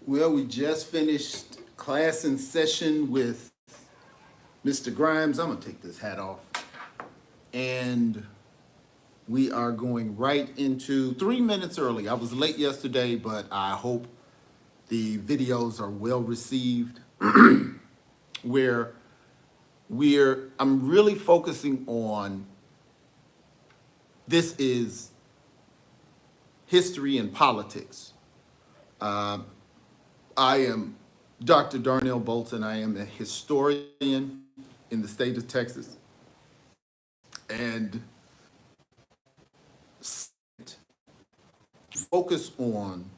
Well, we just finished class in session with Mr. Grimes. I'm gonna take this hat off. And we are going right into 3 minutes early. I was late yesterday, but I hope the videos are well received. where I'm really focusing on this is history and politics. I am Dr. Darnell Bolton. I am a historian in the state of Texas. And focus on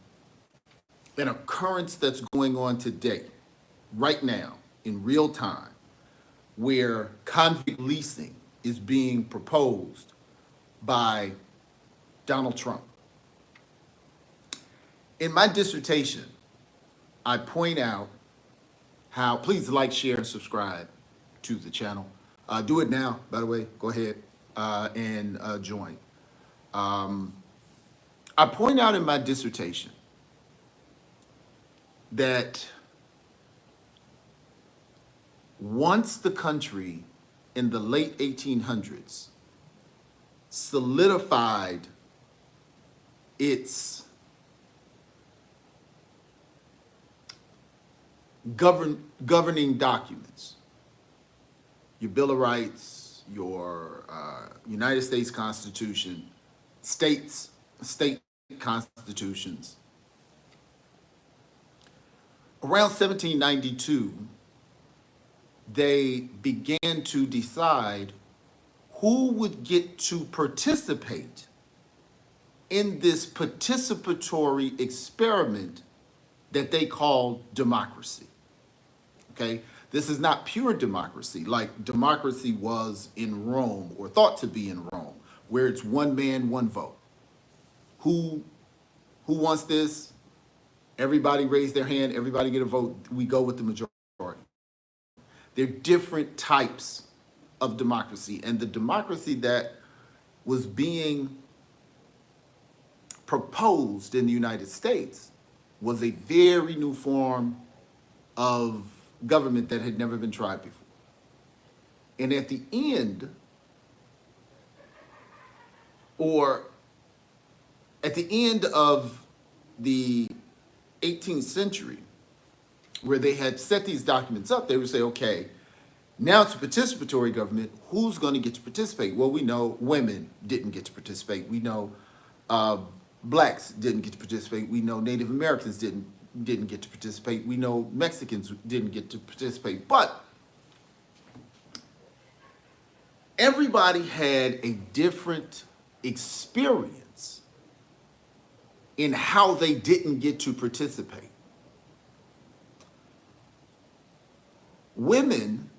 an occurrence that's going on today, right now, in real time, where convict leasing is being proposed by Donald Trump. In my dissertation, I point out how, please like, share, and subscribe to the channel. Do it now, by the way, go ahead and join. I point out in my dissertation that once the country in the late 1800s solidified its governing documents, your Bill of Rights, your United States Constitution, state constitutions. Around 1792, they began to decide who would get to participate in this participatory experiment that they called democracy. Okay? This is not pure democracy like democracy was in Rome, or thought to be in Rome, where it's one man, one vote. Who wants this? Everybody raise their hand, everybody get a vote, we go with the majority. There are different types of democracy, and the democracy that was being proposed in the United States was a very new form of government that had never been tried before. And at the end, of the 18th century, where they had set these documents up, they would say, okay, now it's a participatory government. Who's going to get to participate? Well, we know women didn't get to participate. We know blacks didn't get to participate. We know Native Americans didn't get to participate. We know Mexicans didn't get to participate. But everybody had a different experience in how they didn't get to participate. Women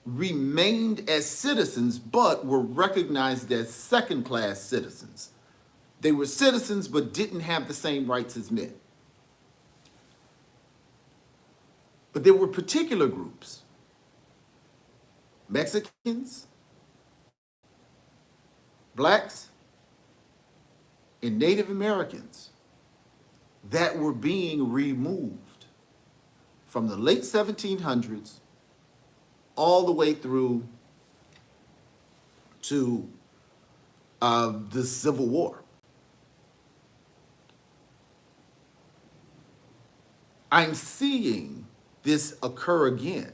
remained as citizens, but were recognized as second-class citizens. They were citizens, but didn't have the same rights as men. But there were particular groups, Mexicans, blacks, and Native Americans, that were being removed from the late 1700s all the way through to the Civil War. I'm seeing this occur again.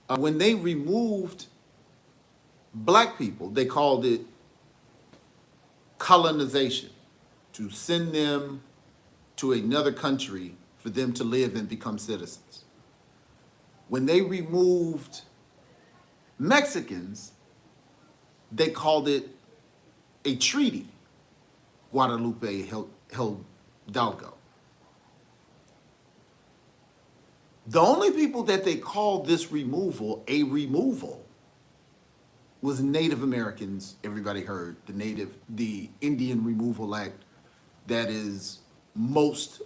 When they removed black people, they called it colonization, to send them to another country for them to live and become citizens. When they removed Mexicans, they called it a treaty, Guadalupe Hidalgo. The only people that they called this removal a removal was Native Americans. Everybody heard the Indian Removal Act, that is most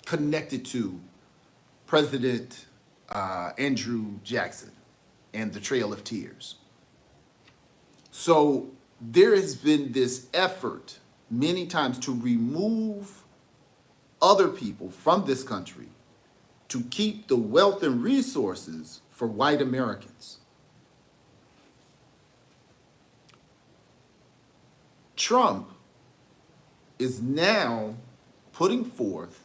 connected to President Andrew Jackson and the Trail of Tears. So there has been this effort many times to remove other people from this country to keep the wealth and resources for white Americans. Trump is now putting forth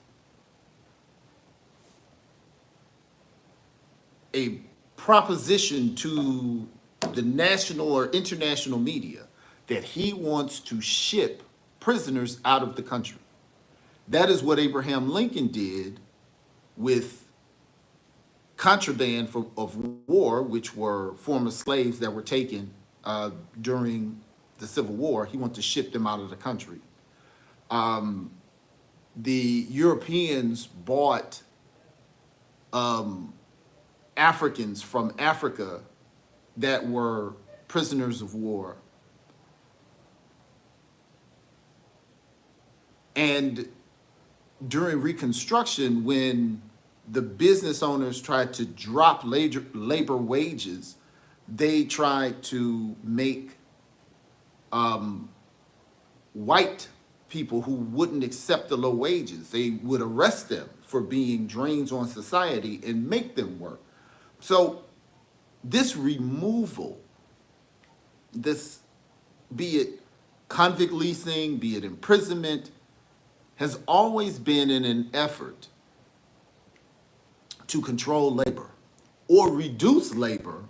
a proposition to the national or international media that he wants to ship prisoners out of the country. That is what Abraham Lincoln did with contraband of war, which were former slaves that were taken during the Civil War. He wanted to ship them out of the country. The Europeans bought Africans from Africa that were prisoners of war. And during Reconstruction, when the business owners tried to drop labor wages, they tried to make white people who wouldn't accept the low wages, they would arrest them for being drains on society and make them work. So this removal, this, be it convict leasing, be it imprisonment, has always been in an effort to control labor or reduce labor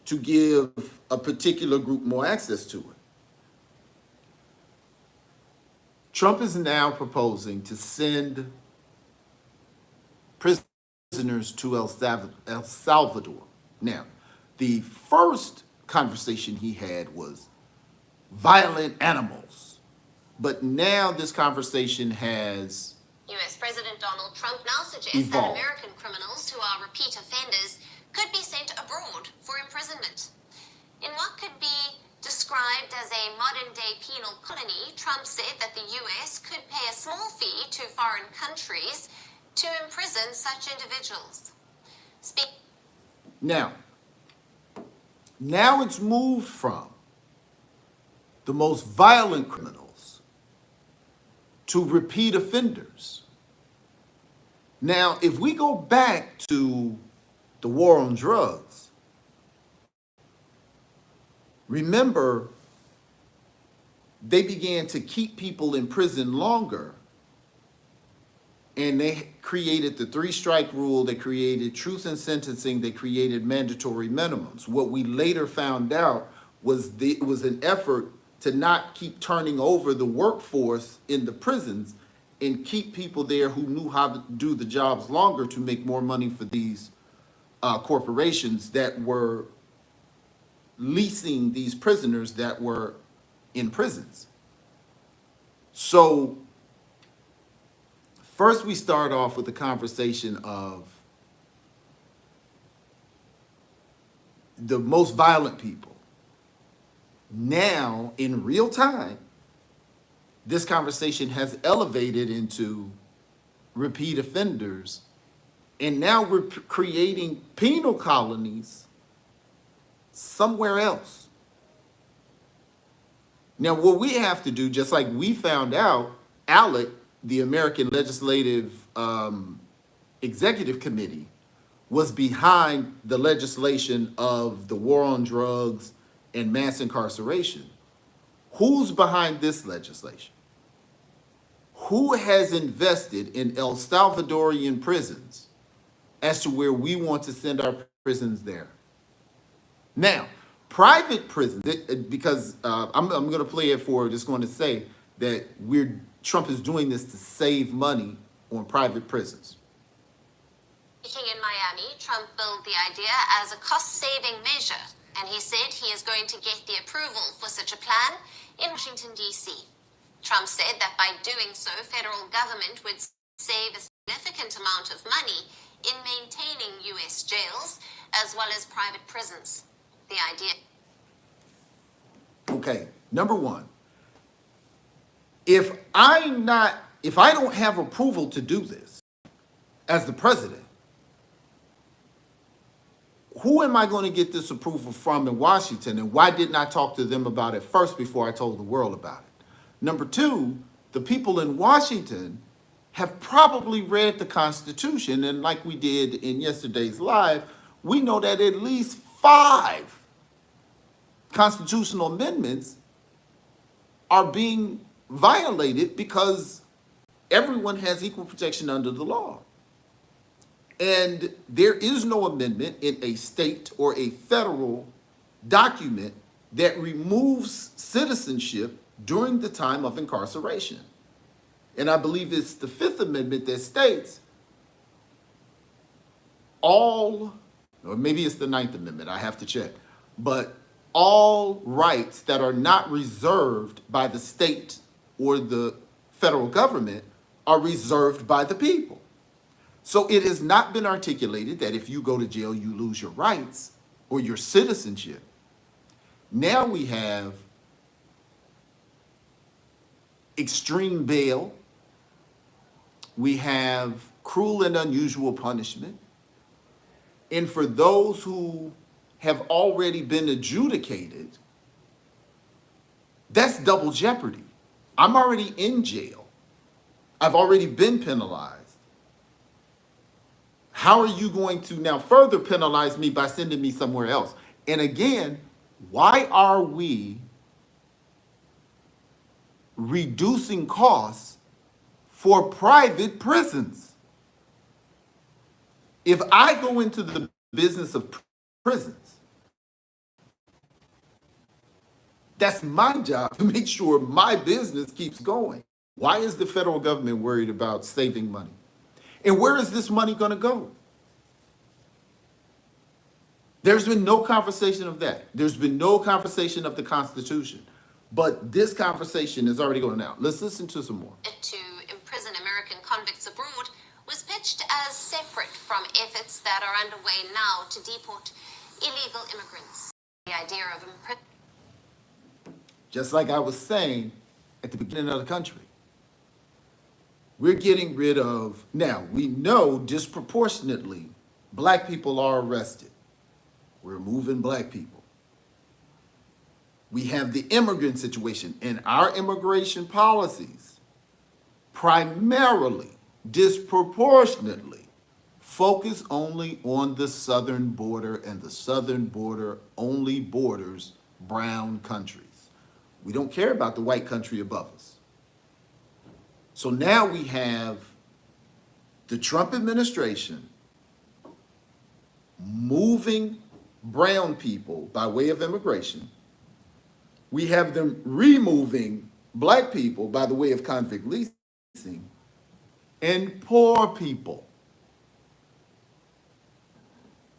to give a particular group more access to it. Trump is now proposing to send prisoners to El Salvador. Now, the first conversation he had was violent animals, but now this conversation has US President Donald Trump now suggests evolved. that American criminals who are repeat offenders could be sent abroad for imprisonment. In what could be described as a modern-day penal colony, Trump said that the US could pay a small fee to foreign countries to imprison such individuals. Now it's moved from the most violent criminals to repeat offenders. Now, if we go back to the war on drugs, remember, they began to keep people in prison longer, and they created the three-strike rule, they created truth in sentencing, they created mandatory minimums. What we later found out was it was an effort to not keep turning over the workforce in the prisons and keep people there who knew how to do the jobs longer to make more money for these corporations that were leasing these prisoners that were in prisons. So first we start off with the conversation of the most violent people. Now, in real time, this conversation has elevated into repeat offenders, and now we're creating penal colonies somewhere else. Now, what we have to do, just like we found out, ALEC, the American Legislative Executive Committee, was behind the legislation of the war on drugs and mass incarceration. Who's behind this legislation? Who has invested in El Salvadorian prisons as to where we want to send our prisons there? Now, private prisons, because I'm going to play it for, just going to say that Trump is doing this to save money on private prisons. Speaking in Miami, Trump billed the idea as a cost-saving measure, and he said he is going to get the approval for such a plan in Washington, D.C. Trump said that by doing so, federal government would save a significant amount of money in maintaining U.S. jails as well as private prisons. The idea. Okay, number one, if I'm not if I don't have approval to do this as the president, who am I going to get this approval from in Washington? And why didn't I talk to them about it first before I told the world about it? Number two, the people in Washington have probably read the Constitution. And like we did in yesterday's live, we know that at least 5 constitutional amendments are being violated because everyone has equal protection under the law. And there is no amendment in a state or a federal document that removes citizenship during the time of incarceration. And I believe it's the 5th Amendment that states all, or maybe it's the 9th Amendment, I have to check, but all rights that are not reserved by the state or the federal government are reserved by the people. So it has not been articulated that if you go to jail, you lose your rights or your citizenship. Now we have extreme bail. We have cruel and unusual punishment. And for those who have already been adjudicated, that's double jeopardy. I'm already in jail. I've already been penalized. How are you going to now further penalize me by sending me somewhere else? And again, why are we reducing costs for private prisons? If I go into the business of prisons, that's my job to make sure my business keeps going. Why is the federal government worried about saving money? And where is this money going to go? There's been no conversation of that. There's been no conversation of the Constitution. But this conversation is already going out. Let's listen to some more. To imprison American convicts abroad was pitched as separate from efforts that are underway now to deport illegal immigrants. The idea of imprisonment. Just like I was saying at the beginning of the country, we're getting rid of, now we know disproportionately black people are arrested. We're removing black people. We have the immigrant situation, and our immigration policies primarily, disproportionately, focus only on the southern border, and the southern border only borders brown countries. We don't care about the white country above us. So now we have the Trump administration moving brown people by way of immigration. We have them removing black people by the way of convict leasing, and poor people.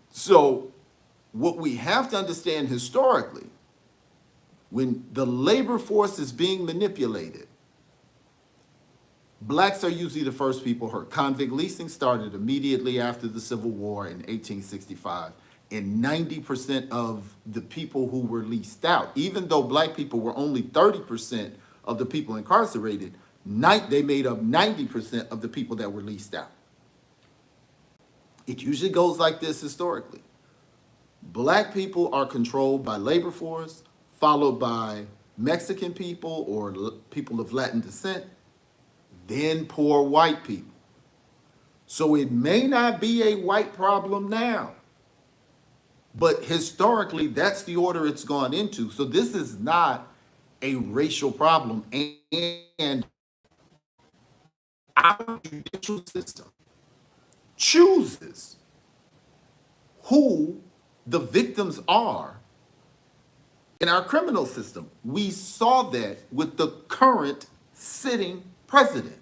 So what we have to understand historically, when the labor force is being manipulated, blacks are usually the first people hurt. Convict leasing started immediately after the Civil War in 1865. And 90% of the people who were leased out, even though black people were only 30% of the people incarcerated, they made up 90% of the people that were leased out. It usually goes like this historically. Black people are controlled by labor force, followed by Mexican people or people of Latin descent, then poor white people. So it may not be a white problem now, but historically, that's the order it's gone into. So this is not a racial problem. And our judicial system chooses who the victims are in our criminal system. We saw that with the current sitting president.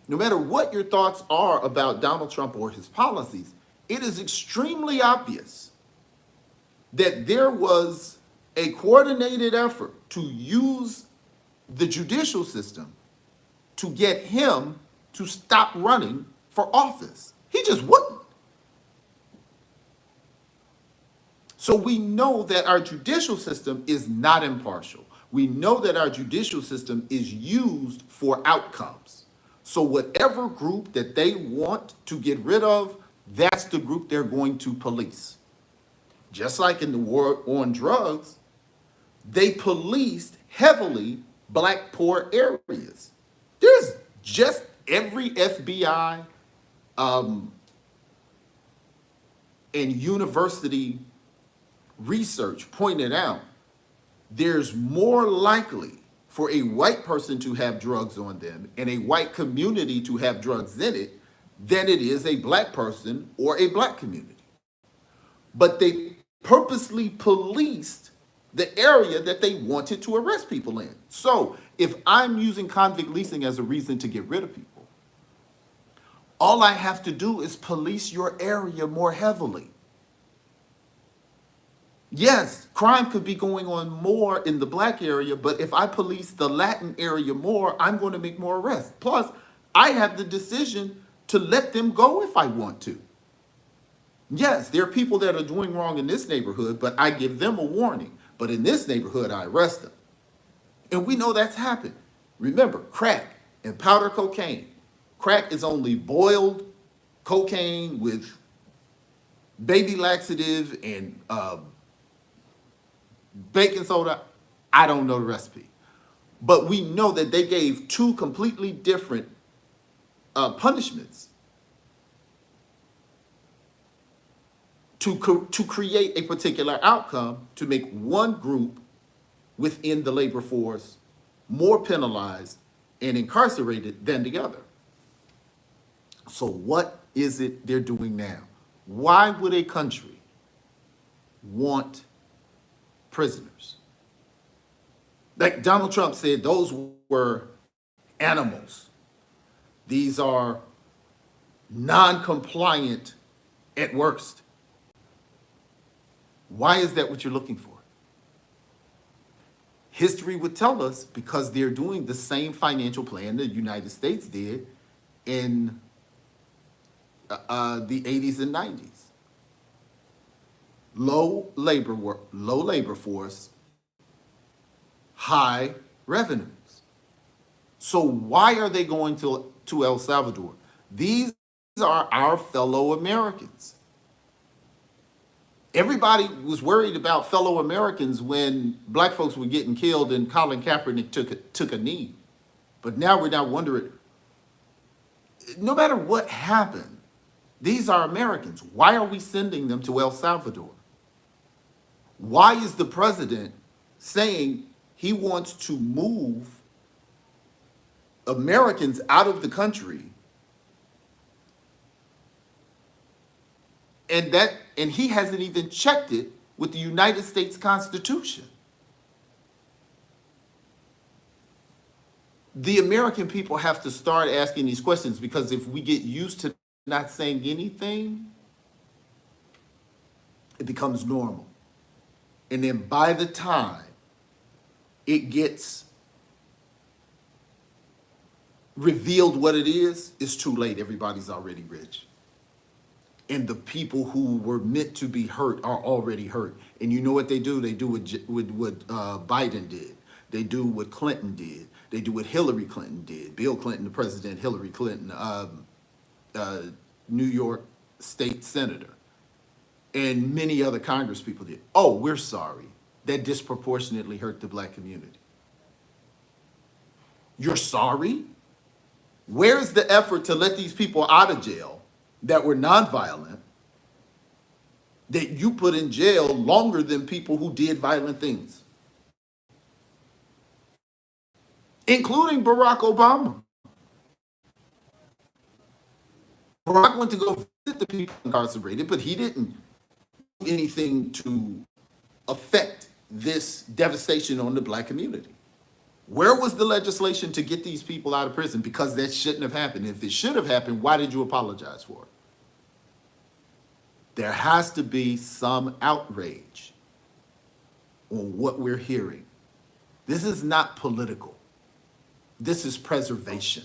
No matter what your thoughts are about Donald Trump or his policies, it is extremely obvious that there was a coordinated effort to use the judicial system to get him to stop running for office. He just wouldn't. So we know that our judicial system is not impartial. We know that our judicial system is used for outcomes. So whatever group that they want to get rid of, that's the group they're going to police. Just like in the war on drugs, they policed heavily black poor areas. There's just every FBI and university research pointed out there's more likely for a white person to have drugs on them and a white community to have drugs in it than it is a black person or a black community. But they purposely policed the area that they wanted to arrest people in. So if I'm using convict leasing as a reason to get rid of people, all I have to do is police your area more heavily. Yes, crime could be going on more in the black area, but if I police the Latin area more, I'm going to make more arrests. Plus, I have the decision to let them go if I want to. Yes, there are people that are doing wrong in this neighborhood, but I give them a warning. But in this neighborhood, I arrest them. And we know that's happened. Remember, crack and powder cocaine. Crack is only boiled cocaine with baby laxative and baking soda. I don't know the recipe. But we know that they gave two completely different punishments to create a particular outcome to make one group within the labor force more penalized and incarcerated than the other. So what is it they're doing now? Why would a country want prisoners? Like Donald Trump said, those were animals. These are non-compliant at worst. Why is that what you're looking for? History would tell us because they're doing the same financial plan the United States did in the 80s and 90s. Low labor force, high revenues. So why are they going to El Salvador? These are our fellow Americans. Everybody was worried about fellow Americans when black folks were getting killed and Colin Kaepernick took a knee. But now we're not wondering, no matter what happened, these are Americans. Why are we sending them to El Salvador? Why is the president saying he wants to move Americans out of the country and he hasn't even checked it with the United States Constitution? The American people have to start asking these questions, because if we get used to not saying anything, it becomes normal. And then by the time it gets revealed what it is, it's too late. Everybody's already rich. And the people who were meant to be hurt are already hurt. And you know what they do? They do what Biden did. They do what Clinton did. They do what Hillary Clinton did. Bill Clinton, the president, Hillary Clinton, New York state senator, and many other Congress people did. Oh, we're sorry. That disproportionately hurt the black community. You're sorry? Where's the effort to let these people out of jail that were nonviolent, that you put in jail longer than people who did violent things, including Barack Obama? Barack went to go visit the people incarcerated, but he didn't do anything to affect this devastation on the black community. Where was the legislation to get these people out of prison? Because that shouldn't have happened. If it should have happened, why did you apologize for it? There has to be some outrage on what we're hearing. This is not political. This is preservation.